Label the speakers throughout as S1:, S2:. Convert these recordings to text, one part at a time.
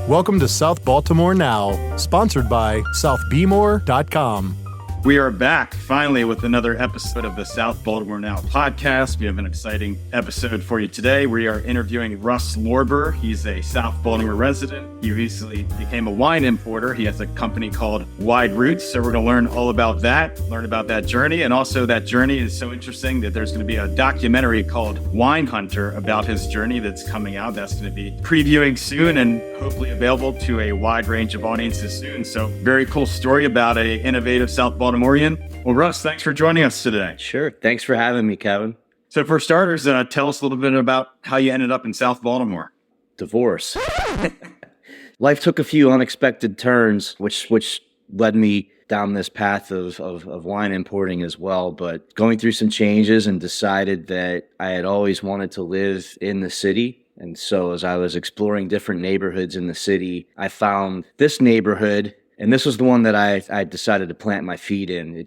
S1: Welcome to South Baltimore Now, sponsored by southbmore.com.
S2: We are back finally with another episode of the South Baltimore Now podcast. We have an exciting episode for you today. We are interviewing Russ Lorber. He's a South Baltimore resident. He recently became a wine importer. He has a company called Wide Roots. So we're going to learn all about that, learn about that journey. And also that journey is so interesting that there's going to be a documentary called Wine Hunter about his journey that's coming out. That's going to be previewing soon and hopefully available to a wide range of audiences soon. So very cool story about an innovative South Baltimorean. Well, Russ, thanks for joining us today.
S3: Sure. Thanks for having me, Kevin.
S2: So for starters, tell us a little bit about how you ended up in South Baltimore.
S3: Divorce. Life took a few unexpected turns, which led me down this path of wine importing as well. But going through some changes and decided that I had always wanted to live in the city. And so as I was exploring different neighborhoods in the city, I found this neighborhood. And this was the one that I decided to plant my feet in.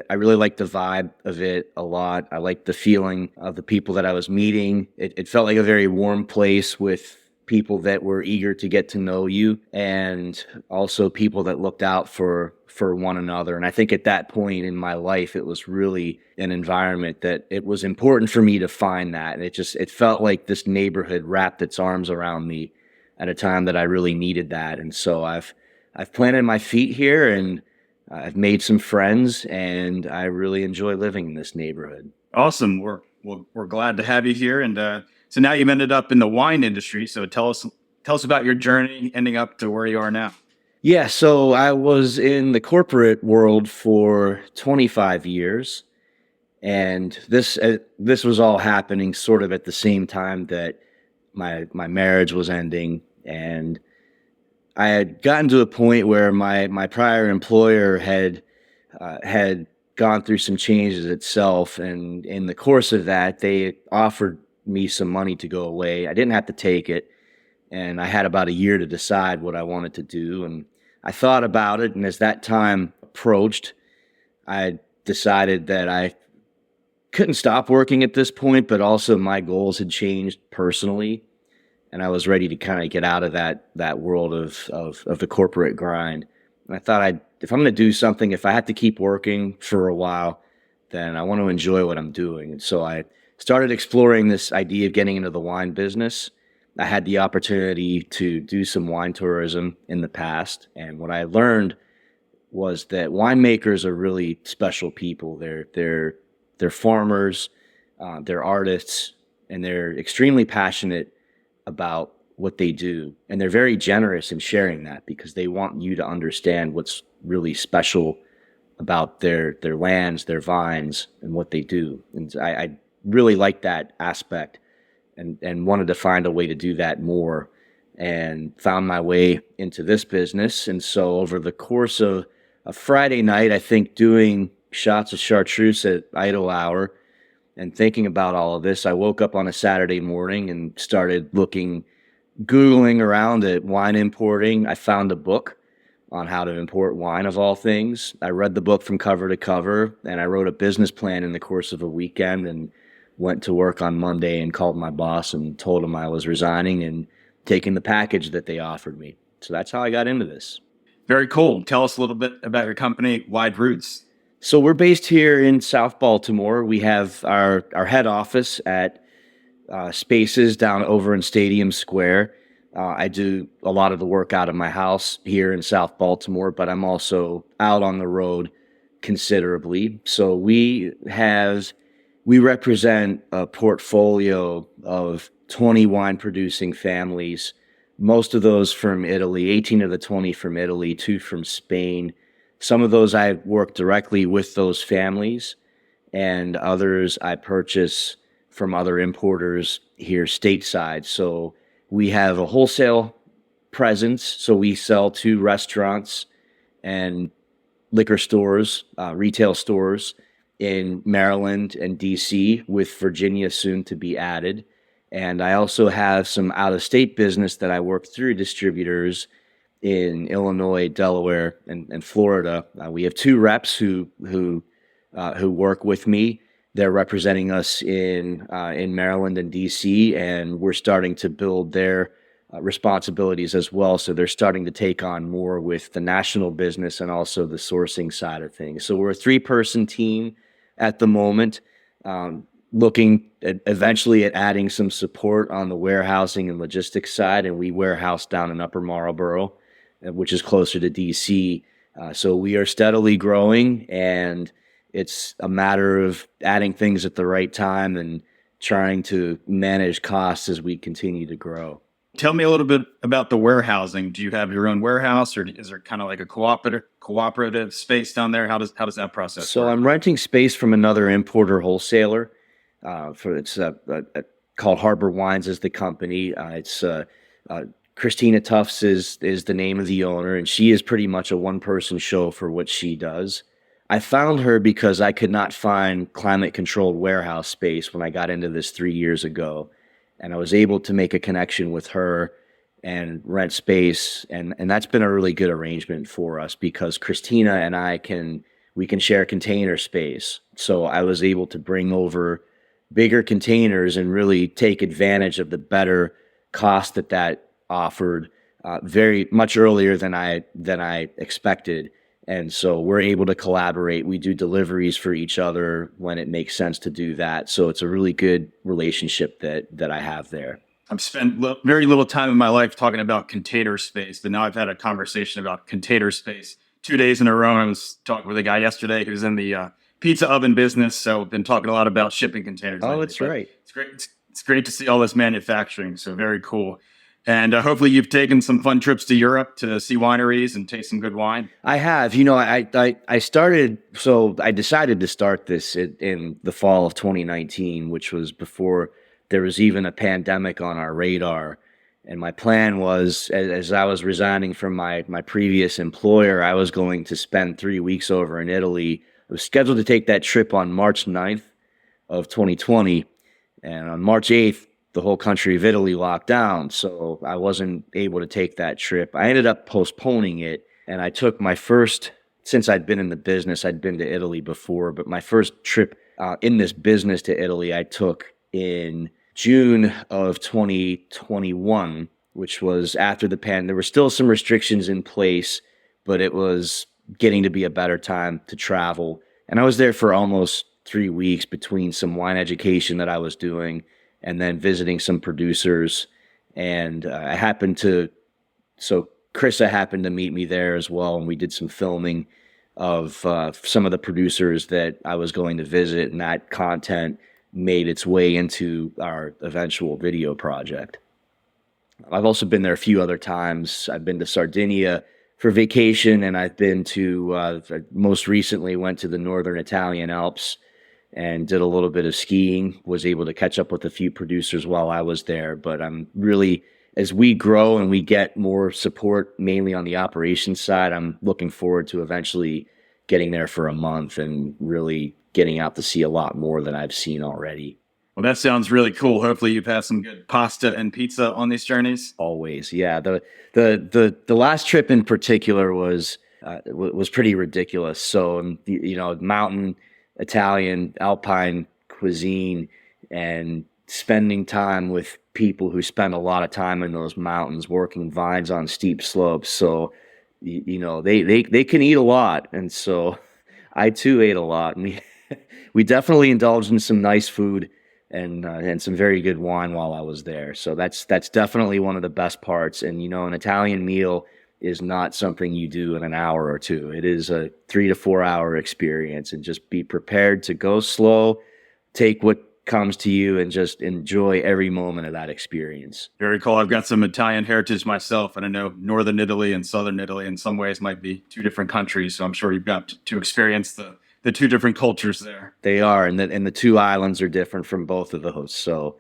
S3: I really liked the vibe of it a lot. I liked the feeling of the people that I was meeting. It felt like a very warm place with people that were eager to get to know you and also people that looked out for one another. And I think at that point in my life, it was really an environment that it was important for me to find that. And it felt like this neighborhood wrapped its arms around me at a time that I really needed that. And so I've planted my feet here and I've made some friends and I really enjoy living in this neighborhood.
S2: Awesome. We're glad to have you here. And so now you've ended up in the wine industry. So tell us about your journey ending up to where you are now.
S3: Yeah. So I was in the corporate world for 25 years and this was all happening sort of at the same time that my marriage was ending, and I had gotten to a point where my prior employer had gone through some changes itself, and in the course of that, they offered me some money to go away. I didn't have to take it, and I had about a year to decide what I wanted to do, and I thought about it, and as that time approached, I decided that I couldn't stop working at this point, but also my goals had changed personally. And I was ready to kind of get out of that world of the corporate grind. And I thought if I'm going to do something, if I have to keep working for a while, then I want to enjoy what I'm doing. And so I started exploring this idea of getting into the wine business. I had the opportunity to do some wine tourism in the past. And what I learned was that winemakers are really special people. They're farmers, they're artists, and they're extremely passionate about what they do. And they're very generous in sharing that because they want you to understand what's really special about their lands, their vines, and what they do. And I really like that aspect and wanted to find a way to do that more and found my way into this business. And so over the course of a Friday night, I think doing shots of chartreuse at idle hour and thinking about all of this, I woke up on a Saturday morning and started Googling around at wine importing. I found a book on how to import wine of all things. I read the book from cover to cover, and I wrote a business plan in the course of a weekend and went to work on Monday and called my boss and told him I was resigning and taking the package that they offered me. So that's how I got into this.
S2: Very cool. Tell us a little bit about your company, Wide Roots.
S3: So we're based here in South Baltimore. We have our head office at Spaces down over in Stadium Square. I do a lot of the work out of my house here in South Baltimore, but I'm also out on the road considerably. So we represent a portfolio of 20 wine producing families, most of those from Italy, 18 of the 20 from Italy, 2 from Spain. Some of those I work directly with those families, and others I purchase from other importers here stateside. So we have a wholesale presence. So we sell to restaurants and liquor stores, retail stores in Maryland and DC, with Virginia soon to be added. And I also have some out-of-state business that I work through distributors in Illinois, Delaware, and Florida. We have 2 reps who work with me, They're representing us in Maryland and DC, and we're starting to build their responsibilities as well. So they're starting to take on more with the national business and also the sourcing side of things. So we're a 3-person team at the moment, looking eventually at adding some support on the warehousing and logistics side. And we warehouse down in Upper Marlboro, which is closer to DC. So we are steadily growing, and it's a matter of adding things at the right time and trying to manage costs as we continue to grow.
S2: Tell me a little bit about the warehousing. Do you have your own warehouse, or is there kind of like a cooperative space down there? How does that process
S3: So
S2: work?
S3: I'm renting space from another importer wholesaler. It's called Harbor Wines is the company. It's Christina Tufts is the name of the owner, and she is pretty much a one-person show for what she does. I found her because I could not find climate-controlled warehouse space when I got into this 3 years ago. And I was able to make a connection with her and rent space. And that's been a really good arrangement for us because Christina and we can share container space. So I was able to bring over bigger containers and really take advantage of the better cost that offered very much earlier than I expected. And so we're able to collaborate. We do deliveries for each other when it makes sense to do that. So it's a really good relationship that I have there.
S2: I've spent very little time in my life talking about container space, but now I've had a conversation about container space 2 days in a row. I was talking with a guy yesterday who's in the pizza oven business, so I've been talking a lot about shipping containers.
S3: Oh,
S2: lately.
S3: that's right.
S2: It's great. It's great to see all this manufacturing. So very cool. And hopefully you've taken some fun trips to Europe to see wineries and taste some good wine.
S3: I have. I decided to start this in the fall of 2019, which was before there was even a pandemic on our radar. And my plan was, as I was resigning from my previous employer, I was going to spend 3 weeks over in Italy. I was scheduled to take that trip on March 9th of 2020. And on March 8th, the whole country of Italy locked down, so I wasn't able to take that trip. I ended up postponing it, and I took my first, since I'd been in the business, I'd been to Italy before, but my first trip in this business to Italy, I took in June of 2021, which was after the pandemic. There were still some restrictions in place, but it was getting to be a better time to travel. And I was there for almost 3 weeks between some wine education that I was doing and then visiting some producers. And Krista happened to meet me there as well. And we did some filming of some of the producers that I was going to visit. And that content made its way into our eventual video project. I've also been there a few other times. I've been to Sardinia for vacation, and I've been to, most recently went to the Northern Italian Alps and did a little bit of skiing, was able to catch up with a few producers while I was there. But I'm really, as we grow and we get more support, mainly on the operations side, I'm looking forward to eventually getting there for a month and really getting out to see a lot more than I've seen already.
S2: Well, that sounds really cool. Hopefully you've had some good pasta and pizza on these journeys.
S3: Always, yeah. The last trip in particular was pretty ridiculous. So, mountain Italian alpine cuisine and spending time with people who spend a lot of time in those mountains working vines on steep slopes. So, they can eat a lot. And so I too ate a lot. And we definitely indulged in some nice food and some very good wine while I was there. So that's definitely one of the best parts. And, an Italian meal is not something you do in an hour or two. It is a 3 to 4 hour experience, and just be prepared to go slow, take what comes to you, and just enjoy every moment of that experience.
S2: Very cool. I've got some Italian heritage myself, and I know Northern Italy and Southern Italy in some ways might be two different countries. So I'm sure you've got to experience the two different cultures there.
S3: They are, and the two islands are different from both of those. So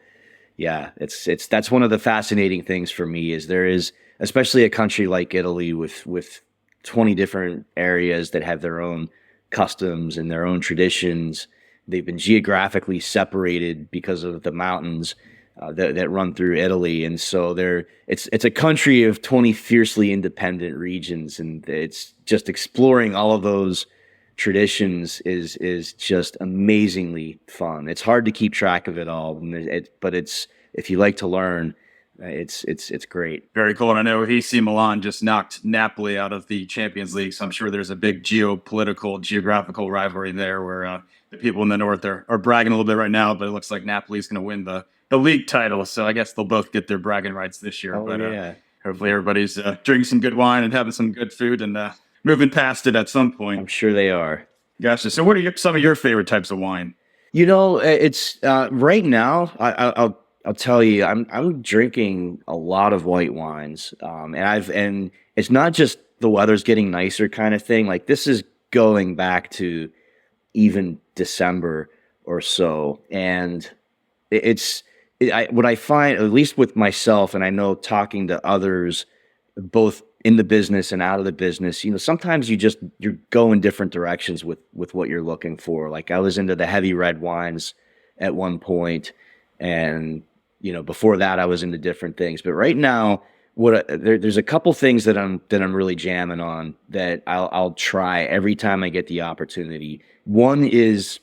S3: yeah, that's one of the fascinating things for me is there is, especially a country like Italy with 20 different areas that have their own customs and their own traditions. They've been geographically separated because of the mountains that run through Italy. And so it's a country of 20 fiercely independent regions. And it's just exploring all of those traditions is just amazingly fun. It's hard to keep track of it all, but it's if you like to learn, it's great.
S2: Very cool. And I know AC Milan just knocked Napoli out of the Champions League, so I'm sure there's a big geographical rivalry there where the people in the north are bragging a little bit right now, but it looks like Napoli's going to win the league title. So I guess they'll both get their bragging rights this year.
S3: Oh,
S2: but
S3: yeah.
S2: hopefully everybody's drinking some good wine and having some good food and moving past it at some point.
S3: I'm sure they are.
S2: Gotcha. So what are some of your favorite types of wine?
S3: It's right now. I'll tell you, I'm drinking a lot of white wines, and it's not just the weather's getting nicer kind of thing. Like this is going back to even December or so, and what I find, at least with myself, and I know talking to others, both in the business and out of the business, sometimes you're going different directions with what you're looking for. Like I was into the heavy red wines at one point, and before that I was into different things. But right now, there's a couple things that I'm really jamming on that I'll try every time I get the opportunity. One is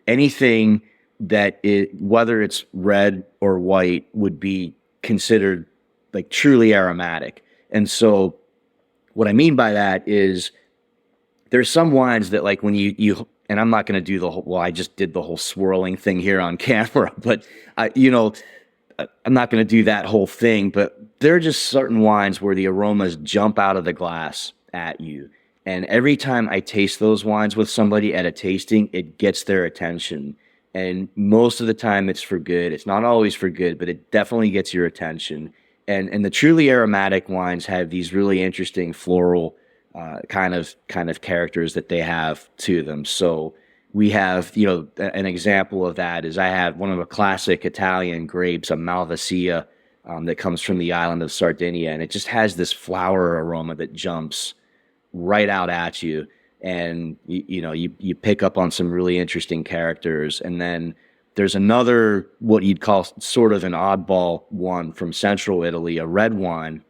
S3: anything that whether it's red or white, would be considered like truly aromatic. And so what I mean by that is there's some wines that like when you and I'm not going to do I just did the whole swirling thing here on camera, but I'm not going to do that whole thing, but there are just certain wines where the aromas jump out of the glass at you. And every time I taste those wines with somebody at a tasting, it gets their attention. And most of the time it's for good. It's not always for good, but it definitely gets your attention. And the truly aromatic wines have these really interesting floral kind of characters that they have to them. So we have, an example of that is I have one of the classic Italian grapes, a Malvasia, that comes from the island of Sardinia, and it just has this flower aroma that jumps right out at you. And you pick up on some really interesting characters. And then there's another, what you'd call sort of an oddball one from central Italy, a red wine.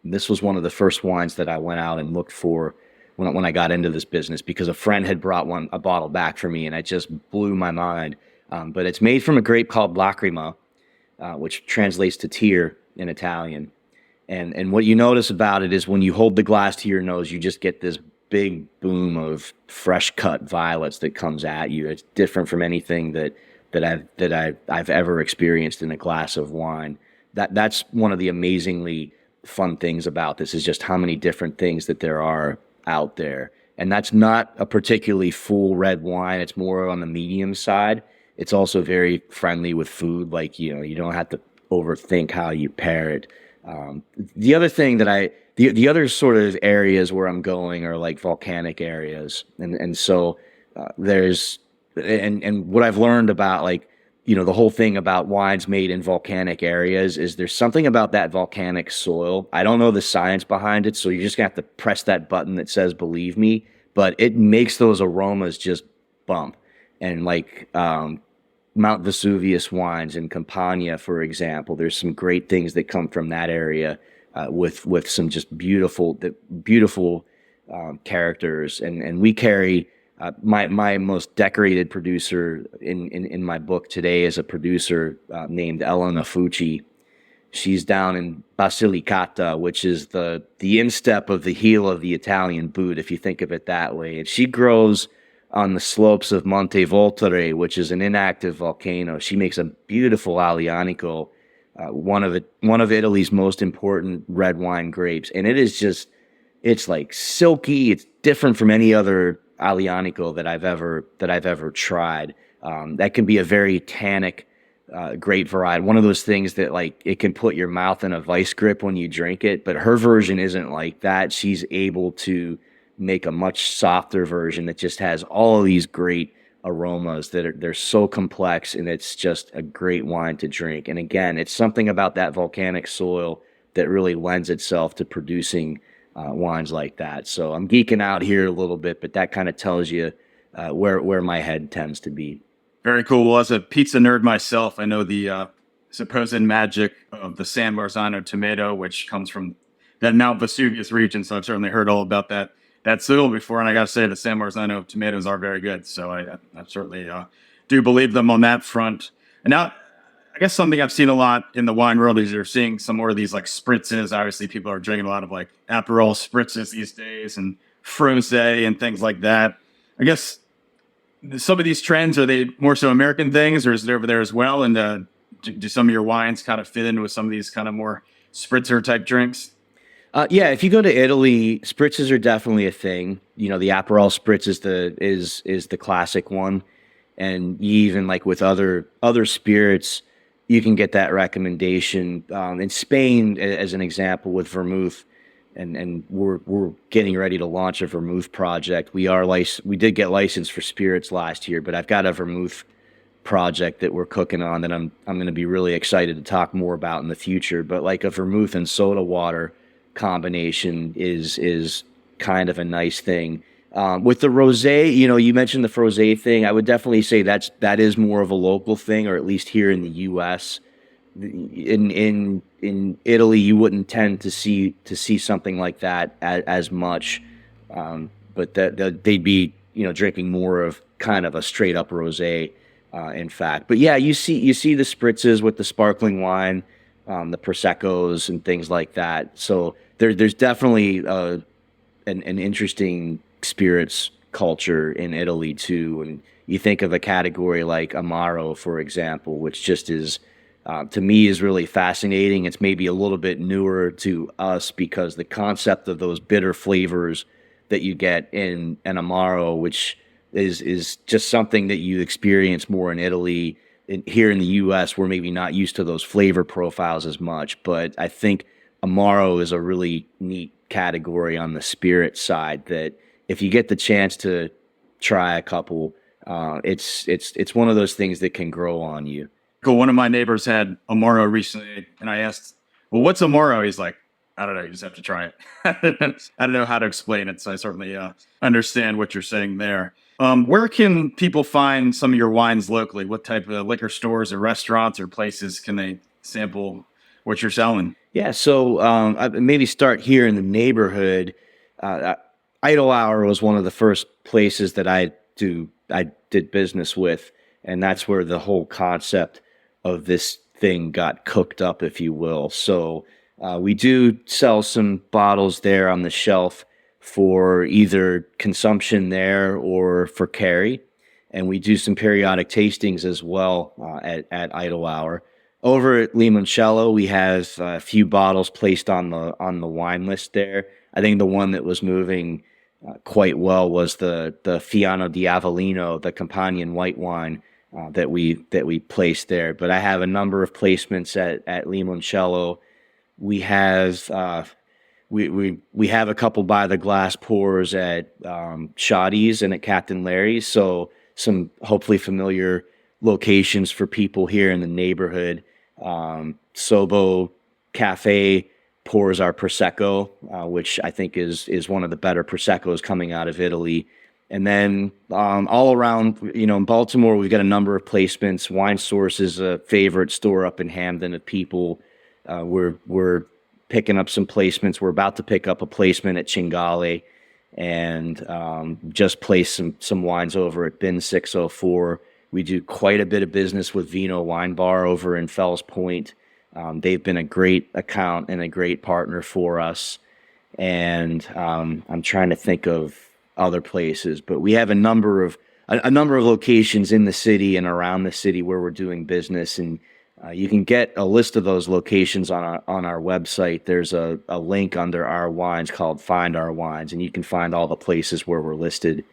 S3: This was one of the first wines that I went out and looked for when I got into this business, because a friend had brought a bottle back for me, and it just blew my mind. But it's made from a grape called Lacrima, which translates to tear in Italian. And what you notice about it is when you hold the glass to your nose, you just get this big boom of fresh cut violets that comes at you. It's different from anything that I've ever experienced in a glass of wine. That's one of the amazingly fun things about this, is just how many different things that there are out there. And that's not a particularly full red wine. It's more on the medium side. It's also very friendly with food. Like, you don't have to overthink how you pair it. The other thing that the other sort of areas where I'm going are like volcanic areas. And so there's, and what I've learned about like, the whole thing about wines made in volcanic areas is there's something about that volcanic soil. I don't know the science behind it, so you're just gonna have to press that button that says "believe me," but it makes those aromas just bump. And like Mount Vesuvius wines in Campania, for example, there's some great things that come from that area with some just beautiful characters. And we carry. My most decorated producer in my book today is a producer named Elena Fucci. She's down in Basilicata, which is the instep of the heel of the Italian boot, if you think of it that way. And she grows on the slopes of Monte Voltare, which is an inactive volcano. She makes a beautiful Aglianico, one of Italy's most important red wine grapes. And it's like silky. It's different from any other Aglianico that I've ever tried. That can be a very tannic grape variety. One of those things that like it can put your mouth in a vice grip when you drink it, but her version isn't like that. She's able to make a much softer version that just has all of these great aromas they're so complex, and it's just a great wine to drink. And again, it's something about that volcanic soil that really lends itself to producing wines like that. So I'm geeking out here a little bit, but that kind of tells you where my head tends to be.
S2: Very cool. Well, as a pizza nerd myself, I know the supposed magic of the San Marzano tomato, which comes from that Mount Vesuvius region. So I've certainly heard all about that that soil before, and I got to say, the San Marzano tomatoes are very good. So I certainly do believe them on that front. And now, I guess something I've seen a lot in the wine world is you're seeing some more of these like spritzes. Obviously, people are drinking a lot of like Aperol spritzes these days and frosé and things like that. I guess some of these trends, are they more so American things, or is it over there as well? And do some of your wines kind of fit in with some of these kind of more spritzer type drinks?
S3: Yeah, if you go to Italy, spritzes are definitely a thing. You know, the Aperol spritz is the classic one, and you even like with other spirits, you can get that recommendation. In Spain, as an example, with vermouth, and we're getting ready to launch a vermouth project. We did get licensed for spirits last year, but I've got a vermouth project that we're cooking on that I'm going to be really excited to talk more about in the future. But like a vermouth and soda water combination is kind of a nice thing. With the rosé, you know, you mentioned the rosé thing. I would definitely say that is more of a local thing, or at least here in the U.S. In Italy, you wouldn't tend to see something like that as much, but that they'd be, you know, drinking more of kind of a straight up rosé, in fact. But yeah, you see the spritzes with the sparkling wine, the proseccos and things like that. So there's definitely an interesting spirits culture in Italy too. And you think of a category like Amaro, for example, which just is, to me, is really fascinating. It's maybe a little bit newer to us because the concept of those bitter flavors that you get in an Amaro, which is just something that you experience more in Italy. Here in the U.S., we're maybe not used to those flavor profiles as much, but I think Amaro is a really neat category on the spirit side that if you get the chance to try a couple, it's one of those things that can grow on you.
S2: Cool. One of my neighbors had Amaro recently, and I asked, well, what's Amaro? He's like, I don't know. You just have to try it. I don't know how to explain it, so I certainly understand what you're saying there. Where can people find some of your wines locally? What type of liquor stores or restaurants or places can they sample what you're selling?
S3: Yeah, so I maybe start here in the neighborhood. Idle Hour was one of the first places that I did business with, and that's where the whole concept of this thing got cooked up, if you will. So we do sell some bottles there on the shelf for either consumption there or for carry, and we do some periodic tastings as well at Idle Hour. Over at Limoncello, we have a few bottles placed on the wine list there. I think the one that was moving quite well was the Fiano di Avellino, the companion white wine that we placed there. But I have a number of placements at Limoncello. We have we have a couple by the glass pours at Shoddy's and at Captain Larry's. So some hopefully familiar locations for people here in the neighborhood. Sobo Cafe pours our Prosecco, which I think is one of the better Proseccos coming out of Italy. And then all around, you know, in Baltimore, we've got a number of placements. Wine Source is a favorite store up in Hamden of people. We're picking up some placements. We're about to pick up a placement at Cingale, and just placed some wines over at Bin 604. We do quite a bit of business with Vino Wine Bar over in Fells Point. They've been a great account and a great partner for us. And I'm trying to think of other places, but we have a number of locations in the city and around the city where we're doing business, and you can get a list of those locations on our website. There's a link under our wines called Find Our Wines, and you can find all the places where we're listed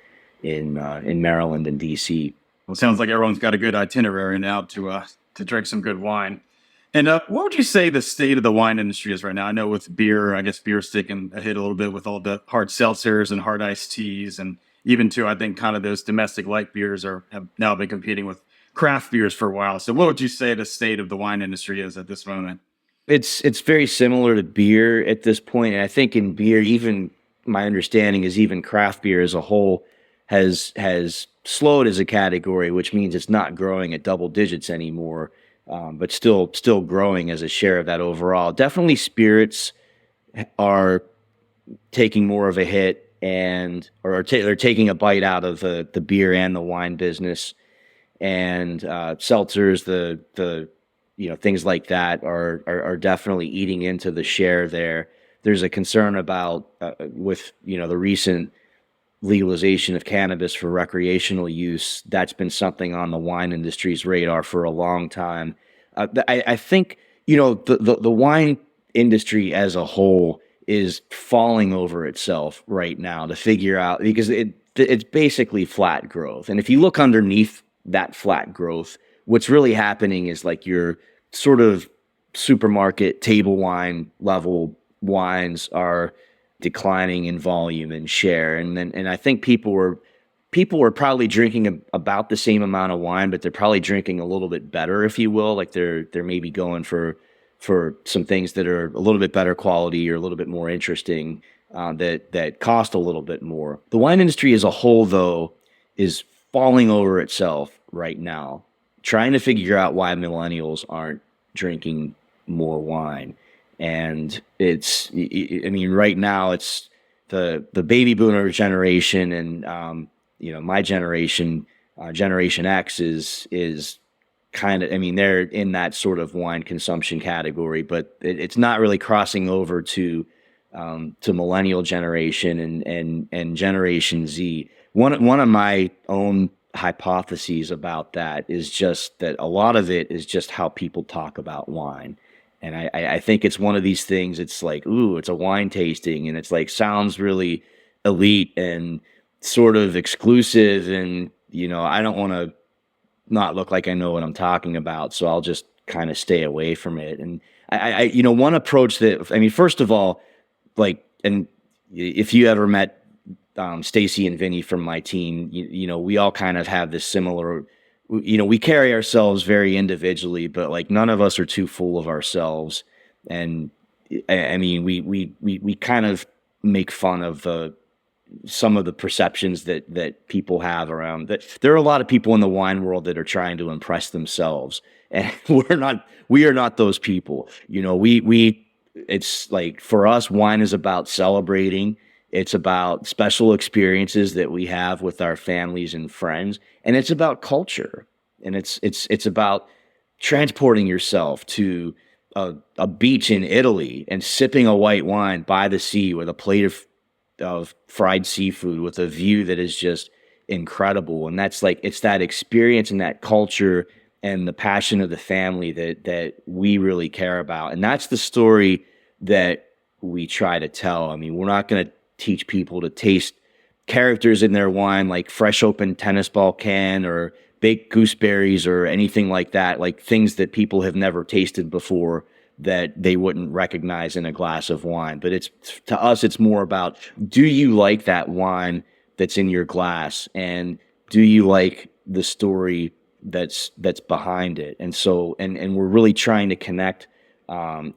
S3: in Maryland and DC.
S2: Well, it sounds like everyone's got a good itinerary now to drink some good wine. And what would you say the state of the wine industry is right now? I know with beer, I guess beer's taking a hit a little bit with all the hard seltzers and hard iced teas, and even too, I think kind of those domestic light beers have now been competing with craft beers for a while. So what would you say the state of the wine industry is at this moment?
S3: It's very similar to beer at this point. And I think in beer, even my understanding is even craft beer as a whole has slowed as a category, which means it's not growing at double digits anymore, but still growing as a share of that overall. Definitely spirits are taking more of a hit. and they're taking a bite out of the beer and the wine business, and seltzers, the things like that are definitely eating into the share there. There's a concern about with the recent legalization of cannabis for recreational use. That's been something on the wine industry's radar for a long time. I think the wine industry as a whole is falling over itself right now to figure out, because it's basically flat growth. And if you look underneath that flat growth, what's really happening is like your sort of supermarket table wine level wines are declining in volume and share, and I think people were probably drinking about the same amount of wine, but they're probably drinking a little bit better, if you will. Like they're maybe going for some things that are a little bit better quality or a little bit more interesting, that cost a little bit more. The wine industry as a whole, though, is falling over itself right now, trying to figure out why millennials aren't drinking more wine. And right now it's the baby boomer generation, and my generation, Generation X is kind of, they're in that sort of wine consumption category, but it's not really crossing over to millennial generation and Generation Z. One of my own hypotheses about that is just that a lot of it is just how people talk about wine. And I think it's one of these things. It's like, ooh, it's a wine tasting, and it's like sounds really elite and sort of exclusive, and I don't want to not look like I know what I'm talking about, so I'll just kind of stay away from it. And I one approach that, first of all, like, and if you ever met Stacy and Vinny from my team, we all kind of have this similar. We carry ourselves very individually, but like none of us are too full of ourselves. And we kind of make fun of some of the perceptions that people have around that. There are a lot of people in the wine world that are trying to impress themselves, and we are not those people. It's like, for us, wine is about celebrating. It's about special experiences that we have with our families and friends, and it's about culture, and it's about transporting yourself to a beach in Italy and sipping a white wine by the sea with a plate of fried seafood with a view that is just incredible. And that's like, it's that experience and that culture and the passion of the family that we really care about, and that's the story that we try to tell. We're not going to teach people to taste characters in their wine like fresh open tennis ball can or baked gooseberries or anything like that, like things that people have never tasted before that they wouldn't recognize in a glass of wine. But to us, it's more about, do you like that wine that's in your glass, and do you like the story that's behind it? And so, and we're really trying to connect on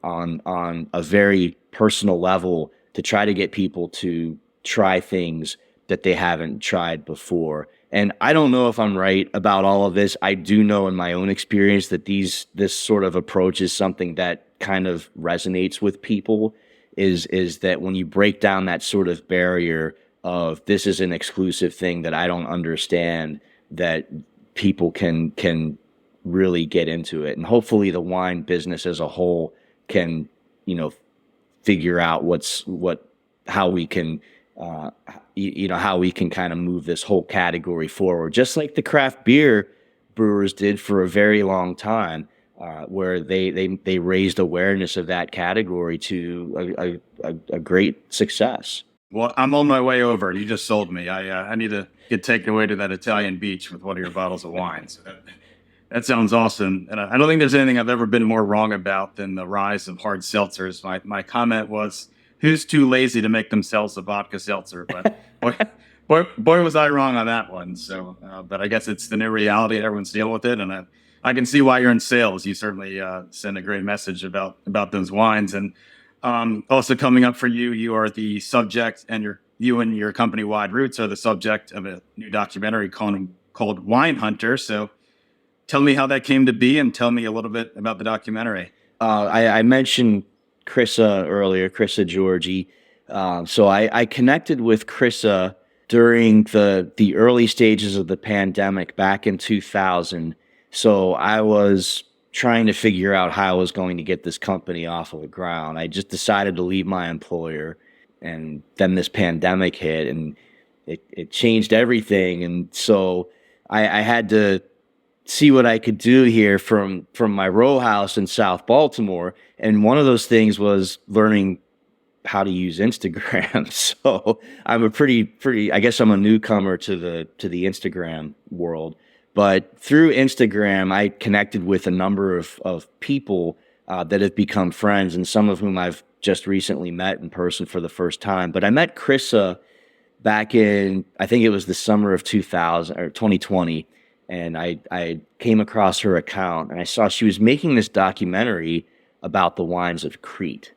S3: a very personal level to try to get people to try things that they haven't tried before. And I don't know if I'm right about all of this. I do know in my own experience that this sort of approach is something that kind of resonates with people, is that when you break down that sort of barrier of, this is an exclusive thing that I don't understand, that people can really get into it. And hopefully the wine business as a whole can, figure out how we can kind of move this whole category forward, just like the craft beer brewers did for a very long time, where they raised awareness of that category to a great success.
S2: Well, I'm on my way over. You just sold me. I need to get taken away to that Italian beach with one of your bottles of wine. So that sounds awesome. And I don't think there's anything I've ever been more wrong about than the rise of hard seltzers. My comment was, who's too lazy to make themselves a vodka seltzer? But boy, was I wrong on that one. So, but I guess it's the new reality. Everyone's dealing with it, and I can see why you're in sales. You certainly send a great message about those wines. And also coming up for you, you are the subject, and you and your company Wide Roots are the subject of a new documentary called Wine Hunter. So tell me how that came to be, and tell me a little bit about the documentary.
S3: I mentioned Chrissa earlier, Chrissa Georgie. So I connected with Krissa during the early stages of the pandemic back in 2000. So I was trying to figure out how I was going to get this company off of the ground. I just decided to leave my employer, and then this pandemic hit, and it changed everything. And so I had to see what I could do here from my row house in South Baltimore. And one of those things was learning how to use Instagram. So I'm I guess I'm a newcomer to the Instagram world. But through Instagram, I connected with a number of people that have become friends, and some of whom I've just recently met in person for the first time. But I met Krissa back in, I think it was the summer of 2000 or 2020. And I came across her account, and I saw she was making this documentary about the wines of Crete.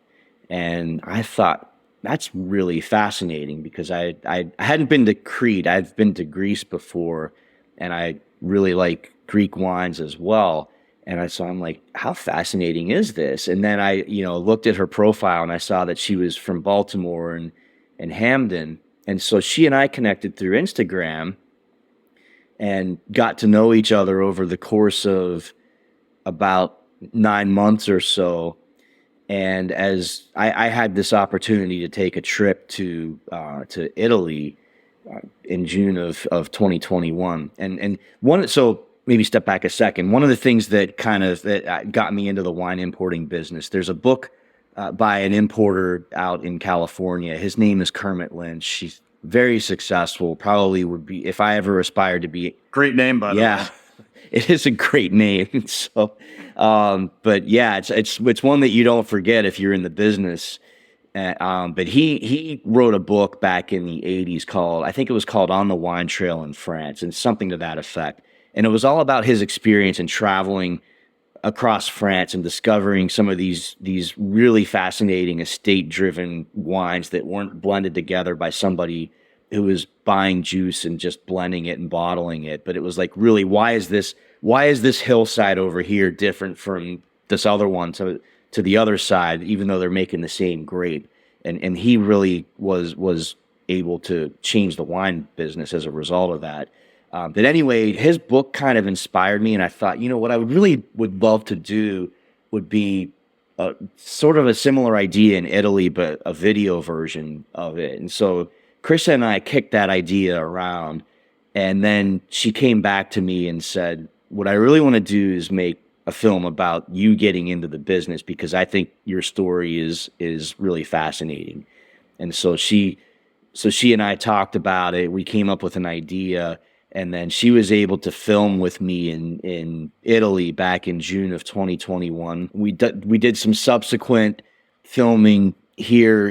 S3: And I thought, that's really fascinating, because I hadn't been to Crete. I've been to Greece before, and I really like Greek wines as well. And I'm like, how fascinating is this? And then I, looked at her profile, and I saw that she was from Baltimore and Hamden. And so she and I connected through Instagram and got to know each other over the course of about 9 months or so. And as I had this opportunity to take a trip to Italy in June of 2021, so maybe step back a second. One of the things that that got me into the wine importing business, there's a book by an importer out in California. His name is Kermit Lynch. He's very successful. Probably would be, if I ever aspired to be.
S2: Great name, by the way.
S3: Yeah, it is a great name. So, but yeah, it's one that you don't forget if you're in the business. But he wrote a book back in the 80s called, I think it was called On the Wine Trail in France, and something to that effect. And it was all about his experience in traveling across France and discovering some of these really fascinating estate-driven wines that weren't blended together by somebody who was buying juice and just blending it and bottling it. But it was like, really, why is this hillside over here different from this other one to the other side, even though they're making the same grape? And he really was able to change the wine business as a result of that. But anyway, his book kind of inspired me, and I thought, what I would love to do would be sort of a similar idea in Italy, but a video version of it. And so Krissa and I kicked that idea around, and then she came back to me and said, what I really want to do is make a film about you getting into the business, because I think your story is really fascinating. And so she and I talked about it. We came up with an idea. And then she was able to film with me in Italy back in June of 2021. We did some subsequent filming here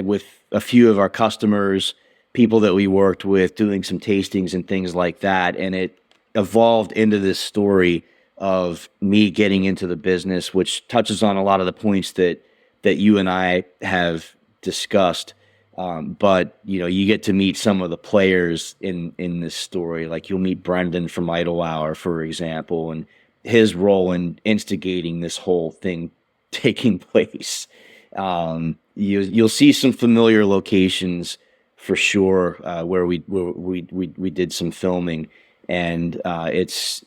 S3: with a few of our customers, people that we worked with, doing some tastings and things like that. And it evolved into this story of me getting into the business, which touches on a lot of the points that you and I have discussed. But you get to meet some of the players in this story. Like, you'll meet Brendan from Idlehour, for example, and his role in instigating this whole thing taking place. You'll see some familiar locations for sure, where we did some filming, and it's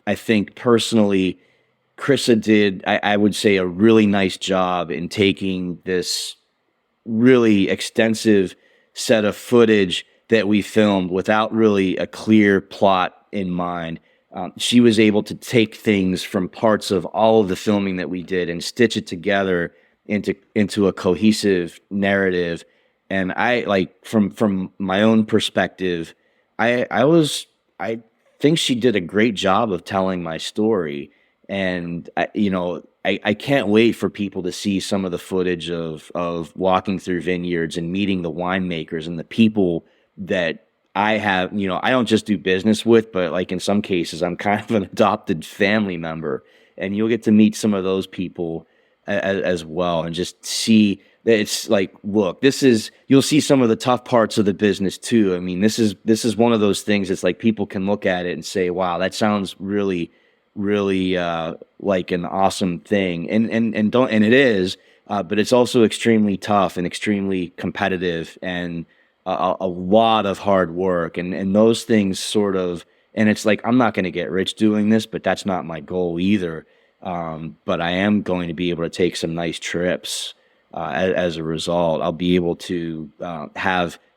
S3: I think personally, Krissa did, I would say, a really nice job in taking this really extensive set of footage that we filmed without really a clear plot in mind. She was able to take things from parts of all of the filming that we did and stitch it together into a cohesive narrative. And I, like, from my own perspective, I think she did a great job of telling my story. And I can't wait for people to see some of the footage of walking through vineyards and meeting the winemakers and the people that I have, I don't just do business with, but like in some cases, I'm kind of an adopted family member. And you'll get to meet some of those people as well, and just see that it's like, look, you'll see some of the tough parts of the business too. I mean, this is one of those things. It's like people can look at it and say, wow, that sounds really like an awesome thing, and it is, but it's also extremely tough and extremely competitive, and a lot of hard work, and those things sort of. And it's like, I'm not going to get rich doing this, but that's not my goal either. But I am going to be able to take some nice trips as a result. I'll be able to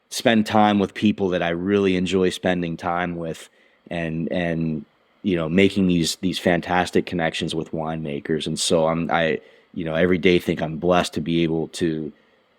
S3: spend time with people that I really enjoy spending time with, and making these fantastic connections with winemakers. And so I every day think I'm blessed to be able to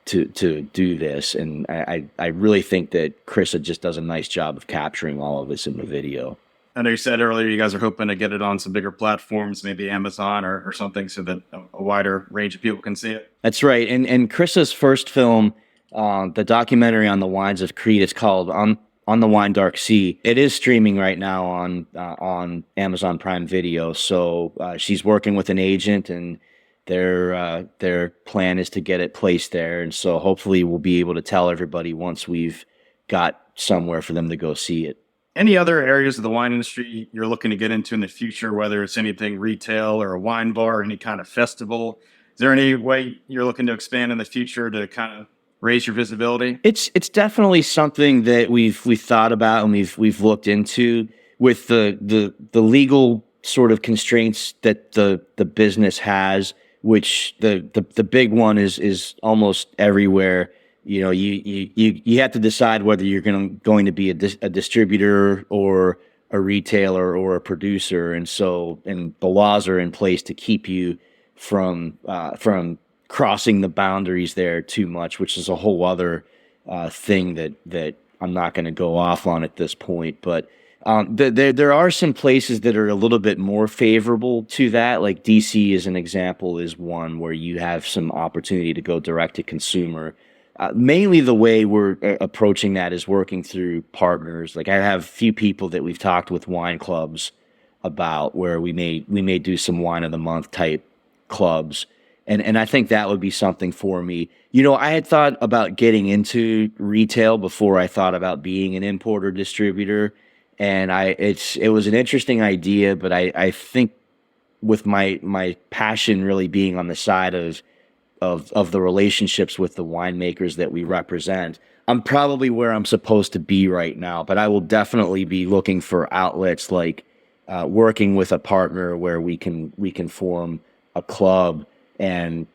S3: do this, and I really think that Krista just does a nice job of capturing all of this in the video.
S2: I know you said earlier you guys are hoping to get it on some bigger platforms, maybe Amazon or something, so that a wider range of people can see it.
S3: That's right. And Krista's first film, the documentary on the wines of Crete, it's called On the Wine Dark Sea. It is streaming right now on Amazon Prime Video. So she's working with an agent, and their plan is to get it placed there. And so hopefully we'll be able to tell everybody once we've got somewhere for them to go see it.
S2: Any other areas of the wine industry you're looking to get into in the future, whether it's anything retail or a wine bar or any kind of festival? Is there any way you're looking to expand in the future to kind of raise your visibility?
S3: It's definitely something that we've thought about and we've looked into, with the legal sort of constraints that the business has, which the big one is almost everywhere. You have to decide whether you're going to be a distributor or a retailer or a producer, and the laws are in place to keep you from crossing the boundaries there too much, which is a whole other thing that I'm not going to go off on at this point. But there are some places that are a little bit more favorable to that. Like DC, as an example, is one where you have some opportunity to go direct to consumer. Mainly the way we're approaching that is working through partners. Like, I have a few people that we've talked with wine clubs about, where we may do some wine of the month type clubs. And I think that would be something for me. I had thought about getting into retail before I thought about being an importer distributor. And it was an interesting idea, but I think with my passion really being on the side of the relationships with the winemakers that we represent, I'm probably where I'm supposed to be right now. But I will definitely be looking for outlets like working with a partner where we can form a club and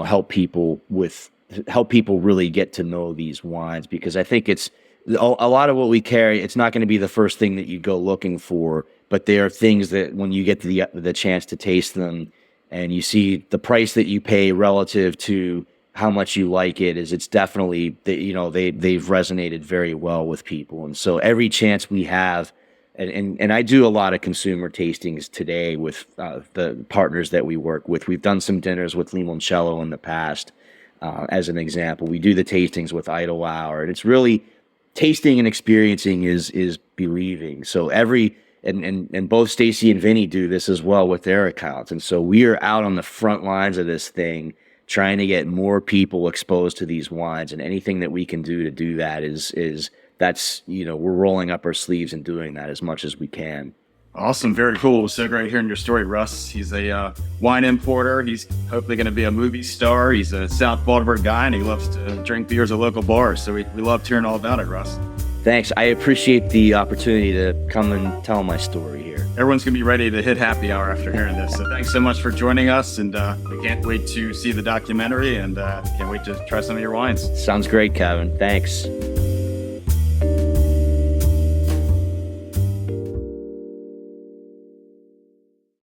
S3: help people really get to know these wines, because I think it's a lot of what we carry. It's not going to be the first thing that you go looking for, but there are things that when you get to the chance to taste them, and you see the price that you pay relative to how much you like it, it's definitely, they've resonated very well with people. And so every chance we have, and I do a lot of consumer tastings today with the partners that we work with. We've done some dinners with Limoncello in the past, as an example. We do the tastings with Idlehour, and it's really tasting and experiencing is believing. So and both Stacy and Vinny do this as well with their accounts. And so we are out on the front lines of this thing, trying to get more people exposed to these wines, and anything that we can do to do that that's we're rolling up our sleeves and doing that as much as we can.
S2: Awesome. Very cool. So great hearing your story, Russ. He's a wine importer. He's hopefully going to be a movie star. He's a South Baltimore guy, and he loves to drink beers at local bars. So we loved hearing all about it, Russ.
S3: Thanks. I appreciate the opportunity to come and tell my story here.
S2: Everyone's going to be ready to hit happy hour after hearing this. So thanks so much for joining us. And we can't wait to see the documentary, and can't wait to try some of your wines.
S3: Sounds great, Kevin. Thanks.